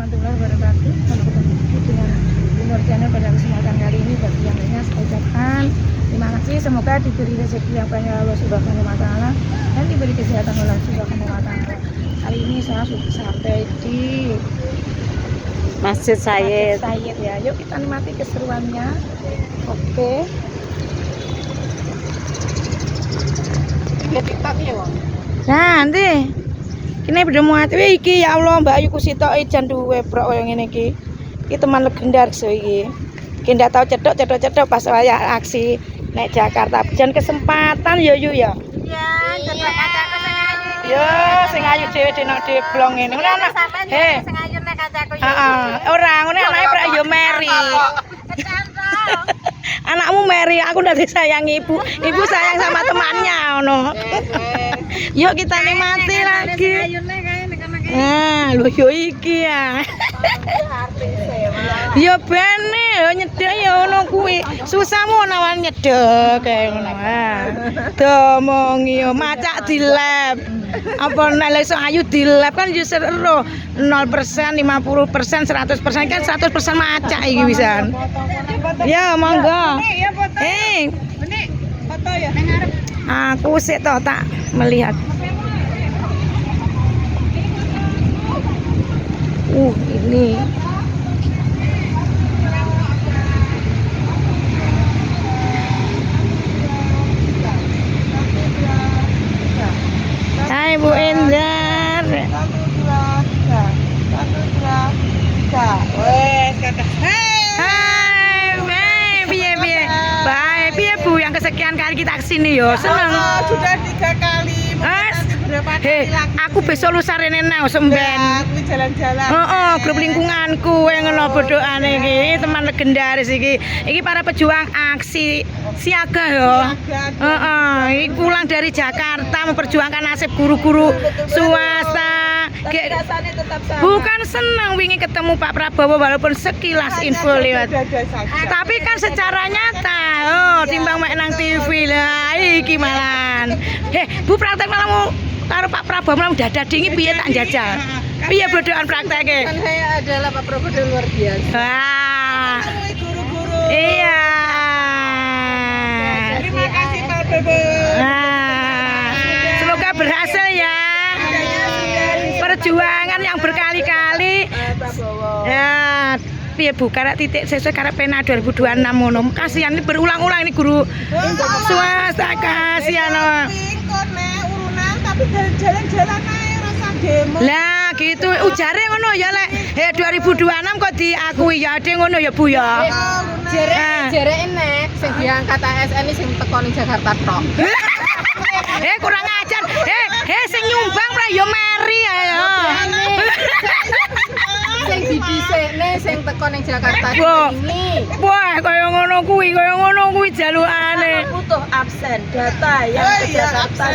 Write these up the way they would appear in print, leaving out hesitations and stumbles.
warahmatullahi wabarakatuh. Kalau ketemu dengan Umur Channel pada kesempatan kali ini, bagi yang lainnya saya ucapkan terima kasih. Semoga diberi rezeki yang banyak Allah Subhanahu wa Ta'ala dan diberi kesehatan Allah Subhanahu wa Ta'ala. Hari ini saya sudah sampai di Masjid Sayyid. Ya. Yuk kita nikmati keseruannya. Oke. Nah, nanti kini udah muat iki ya Allah Mbak Ayu Kusito jan duwe brok yang ngene iki. Iki teman legenda so iki. Iki ndak tahu cedok pas wayah aksi naik Jakarta. Jan kesempatan ya Yu ya. Iya, cedok kacaku sing ayu. Yo sing ayu dhewe denok blong ngene. Ngono anak. He. Sing ayu nek kacaku ya. Heeh, ora ngene anake brek yo Mary. Anakmu Mary, aku udah disayang ibu. Ibu sayang sama temannya ngono. Yuk kita nikmati lagi. Nah, lho yo iki ya. Yo bene yo nyedek yo ngono kuwi. Susahmu nawan nyedek kaya ngono. Domongi yo macak di lab. Apa nek iso ayu di lab kan yo seru. 0%, 50%, 100% kan 100% macak iki pisan. Ya monggo. Benik, foto ya. Nang arep. Aku sik to tak melihat. Ini Hai Bu Endar. 1, 2, 3. Wes kakak. Hai, piye. Baik, piye Bu yang kesekian kali kita kesini yo. Seneng. Sudah 3 kali. Hei, aku besok lusa rene nang semben. Aku jalan-jalan. Grup lingkunganku yang ngono bodoane iki, teman legendaris iki. Iki para pejuang aksi siaga yo. Iki pulang dari Jakarta memperjuangkan nasib guru-guru swasta. Bukan senang wingi ketemu Pak Prabowo walaupun sekilas info lewat. Tapi kan secara nyata, timbang mek nang TV lah iki malan. Bu praktek malamu karo Pak Prabowo malah dadah dingi piye tak njajal. Piye bodohan prakteke? Kan saya adalah Pak Prabowo luar biasa. Wah. Guru-guru. Iya. Terima kasih Pak Prabowo. Nah, semoga berhasil ya. Perjuangan yang berkali-kali. Ya, piye Bu karek titik sesuai karek pena 2026 ngono. Kasihan ini berulang-ulang ini guru swasta kasihan. Tapi jalan-jalan ae rasa demo. Lah gitu ujare ngono ya lek 2026 kok diakui ya ade ngono ya Bu ya. Jere nek sing diangkat ASN sing teko ning Jakarta tok. Kurang ajar. Sing nyumbang pra ya Mary ayo. Sing didhisikne sing teko ning Jakarta ini. Wah, kaya ngono kuwi jalukane. Butuh absen data yang ke Jakarta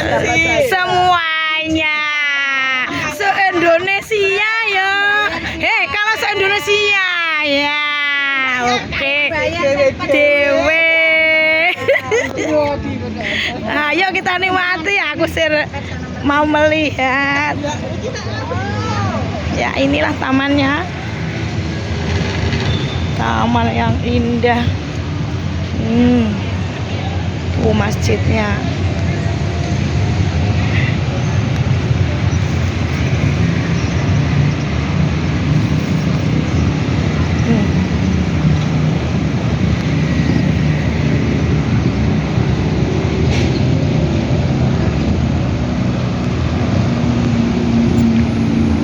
Semuanya se-Indonesia ya. Kalau se-Indonesia ya. Oke. Dewe. Ayo kita nikmati, aku mau melihat. Ya inilah tamannya. Taman yang indah. Masjidnya.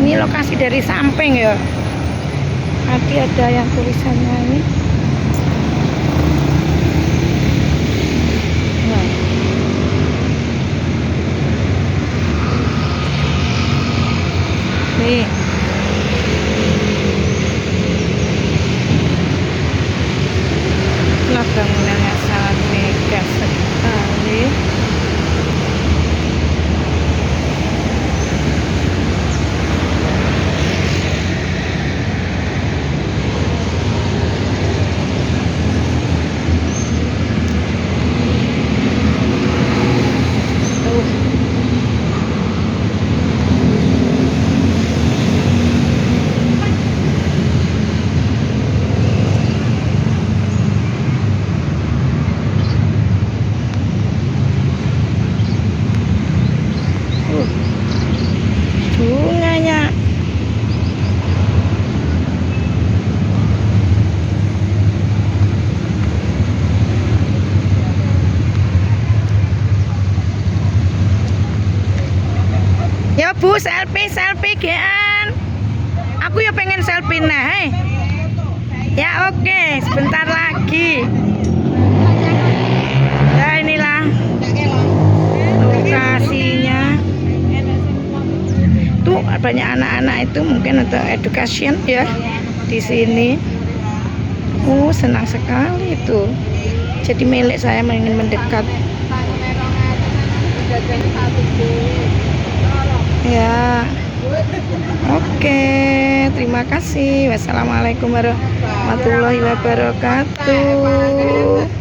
Ini lokasi dari samping ya. Nanti ada yang tulisannya ini. Nih. Lah bangunannya sangat megah sekali. banyak anak-anak itu mungkin untuk education ya di sini. Senang sekali itu. Jadi milik saya ingin mendekat. Ya. Oke, terima kasih. Wassalamualaikum warahmatullahi wabarakatuh.